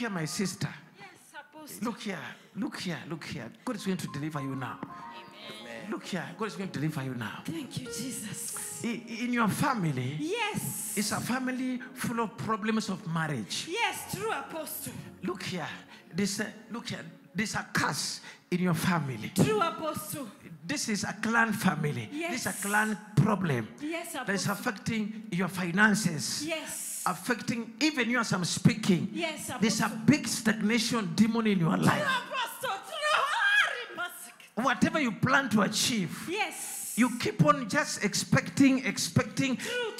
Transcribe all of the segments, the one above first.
here, my sister. Yes, Apostle. Look here. Look here. Look here. God is going to deliver you now. Amen. Look here. God is going to deliver you now. Thank you, Jesus. In your family, Yes. it's a family full of problems of marriage. Yes, true, Apostle. Look here. Look here. There's a curse in your family. True, Apostle. This is a clan family. Yes. This is a clan problem. Yes, Apostle. That is affecting your finances. Yes. Affecting even you as I'm speaking. Yes, Apostle. There's a big stagnation demon in your life. True, Apostle. True. Whatever you plan to achieve, Yes. you keep on just expecting. True,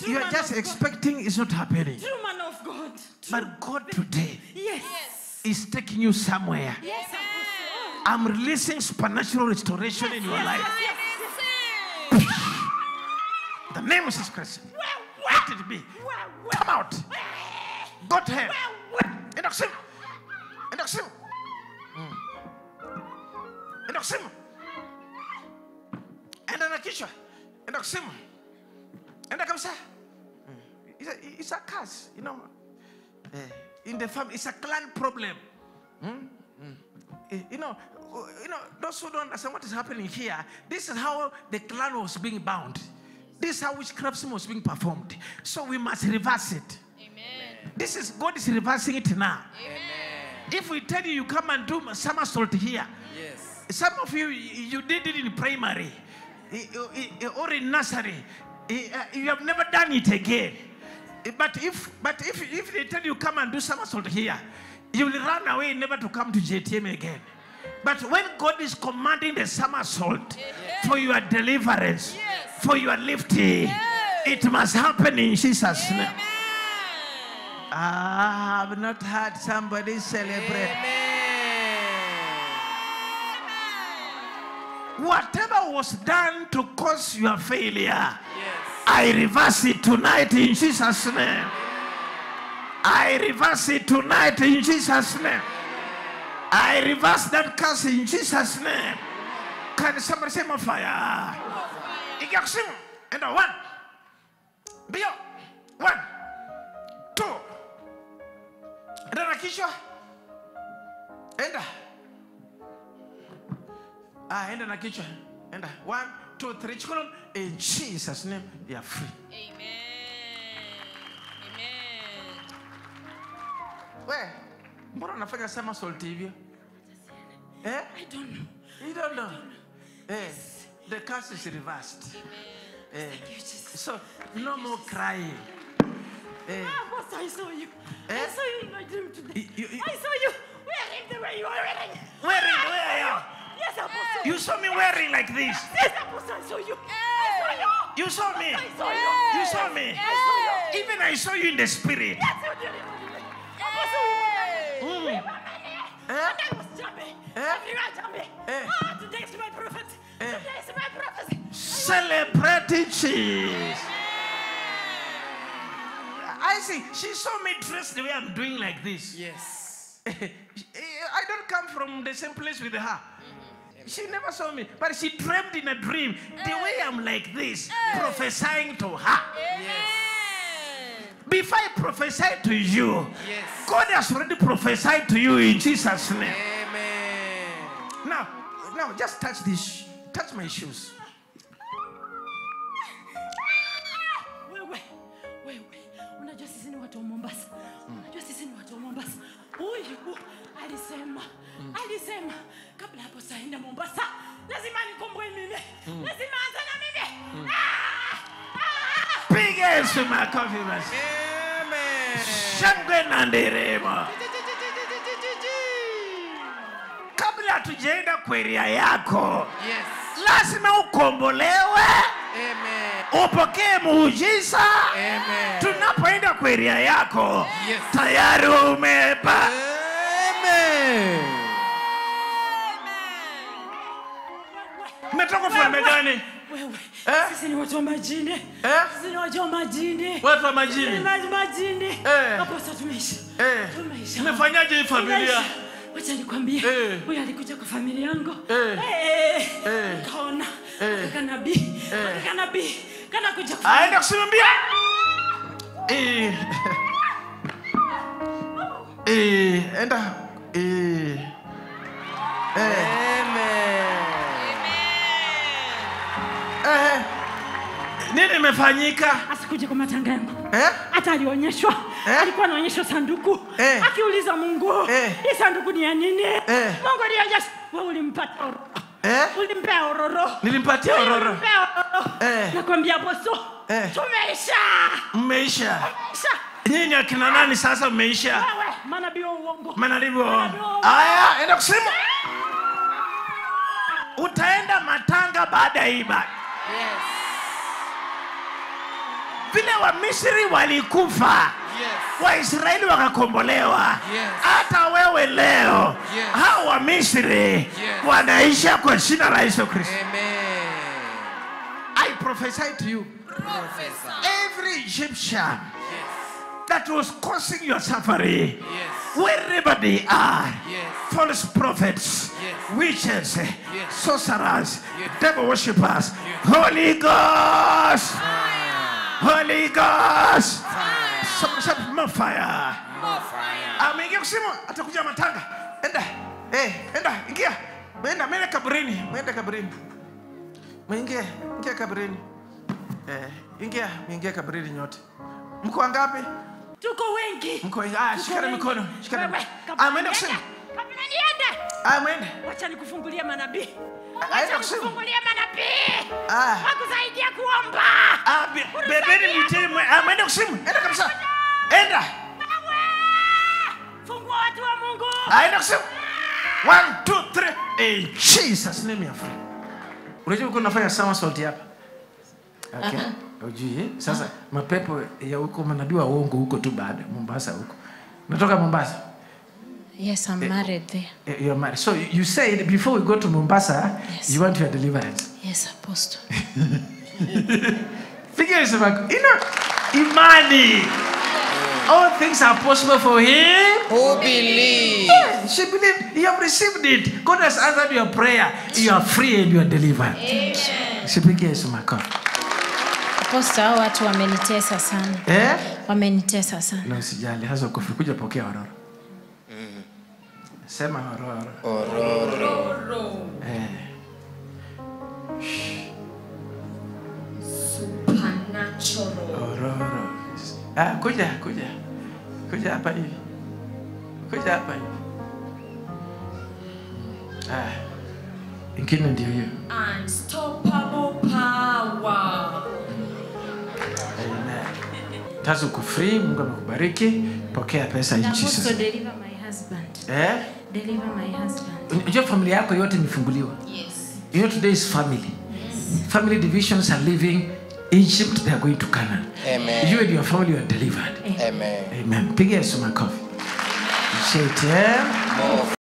You are man just of expecting, it's not happening. True man of God. True. But God today Yes. is taking you somewhere. Yes, Apostle. I'm releasing supernatural restoration in your life. Yes. The name of Jesus Christ. Well, Let it be. Come out. Go to hell. Enoxim. Enoxim. Enoxim. And then a kitchen. Enoxim. And I come say, it's a curse, you know. In the family, it's a clan problem. You know, those who don't understand what is happening here, this is how the clan was being bound. This is how witchcraft was being performed. So we must reverse it. Amen. This is God is reversing it now. Amen. If we tell you come and do somersault here, Yes. some of you did it in primary or in nursery. You have never done it again. But if they tell you come and do somersault here, you will run away never to come to JTM again. But when God is commanding the somersault for your deliverance, for your lifting, it must happen in Jesus' name. I have not heard somebody celebrate. Whatever was done to cause your failure, I reverse it tonight in Jesus' name. I reverse it tonight in Jesus' name. I reverse that curse in Jesus' name. Can somebody say more fire? And a 1. Bio. 1, 2. And then a kisha. And then a kitchen. And 1, 2, 3. In Jesus' name, they are free. Amen. Amen. Where? Mbona unafanya somersault hivyo? Eh? I don't know. You don't know. The curse is reversed. Thank you, Jesus. So no more crying. Apostle, I saw you. Eh? I saw you in my dream today. You I saw you wearing the way you are wearing. wearing where? Yes, Apostle. You saw me wearing like this. Yes, Apostle, I saw you. I saw you. You saw me. I saw you. You saw me. I saw you. Even I saw you in the spirit. Yes, you did. Apostle, we were many. Eh? And I was jumping. Eh? Everywhere jumping. Eh? Ah, today is my prophet. Today is my prophecy. Celebrating Jesus. I see. She saw me dressed the way I'm doing like this. Yes. I don't come from the same place with her. She never saw me, but she dreamed in a dream the way I'm like this, prophesying to her. Yes. Before I prophesy to you, Yes. God has already prophesied to you in Jesus' name. Amen. Now, just touch this, touch my shoes. Wewe, unajua sisi ni watu wa Mombasa. Unajua sisi ni watu wa Mombasa. Huyu alisema kabla hapo saenda Mombasa, lazima nikomboe mimi. Lazima anze na mimi. Piga Yesu makofi basi. Amen. Shangwe na nderemo. Kabla tujaenda kwa area yako, Yes. lazima ukombolewe. Amen. Upokee muujiza. Amen. Tunapoenda kwa area yako, Yes. tayari umepa. Amen. Umetoka family gani? Wewe, Eh? sisi ni watu wa majini. Eh? Sisi ni watu wa majini. Watu wa majini. Majini. Eh. Hapo sasa tumeisha. Tumeisha. Umefanyaje hii familia? Wacha nikwambie. Huyu alikuja kwa familia yangu. Kaona. Kanabii. Kana kuja. Aenda kusimambia. Enda. Nini imefanyika? Asikuje kwa matanga yangu. Hata alionyeshwa. Alikuwa anaonyeshwa sanduku. Akiuliza Mungu, hii sanduku ni ya nini? Mungu alionyesha, wewe ulimpata ororo. Ulimpea ororo. Nilimpatia ororo. Nakwambia boso, tumeisha. Mmeisha. Nyinyi akina nani sasa mmeisha? Wewe, manabii wa uongo. Manabii wa uongo. Aya, enda kusema. Utaenda matanga baada ya ibada. Yes. Vile wa Misri walikufa. Waisraeli wakakombolewa. Hata wewe leo hao wa Misri wanaisha kwa jina la Yesu Kristo. Amen. I prophesy to you. Every Egyptian that was causing your suffering, wherever they are, false prophets, witches, sorcerers, devil worshippers, Holy Ghost, Holy Ghost, more fire. Ameingia kusema atakuja matanga. Enda, enda, ingia. Mwenda kaburini, mwenda kaburini. Mwingia kaburini. Ingia kaburini nyote. Mko wangapi? Tuko wengi. Mko wengi. Shikana mikono. Shikana. Mwenda kusema. Kabla niende. Mwenda. Wacha nikufungulie manabii. Aenda kusema. Nikufungulie manabii. Wakusaidia kuomba. Bebeni mtini. Mwenda kusema. Enda kabisa. Enda. Fungua watu wa Mungu. Aenda kusema. 1, 2, 3. In Jesus name ya friend. Unajua uko nafanya somersault hapa? Okay. Ujui sasa mapepo ya huko manabii wa uongo huko tu baada Mombasa huko. Natoka Mombasa. Yes, I'm married there. You're married. So you said before we go to Mombasa, you want your deliverance. Yes, Apostle. Figure yourself, imani. All things are possible for him Who believe? She believed. You have received it. God has answered your prayer. You are free and you are delivered. Figure yourself. Apostle, hao watu wamenitesa sana. Wamenitesa sana. Na usijali, hasa ukikuja pokea ororo. Sema ororo. Ororo. Supernatural. Ororo. Kuja hapa hivi. Kuja hapa hivi. Ingine ndio hiyo. Unstoppable power. Amen. Tazo kufree, Mungu amekubariki. Pokea pesa in Jesus. Apostle, deliver my husband. Deliver my husband. Unajua familia yako yote imefunguliwa. Yes. You know today is family. Family divisions are leaving Egypt, they are going to Canaan. Amen. You and your family are delivered. Amen. Amen. Piga Yesu makofi. Say it,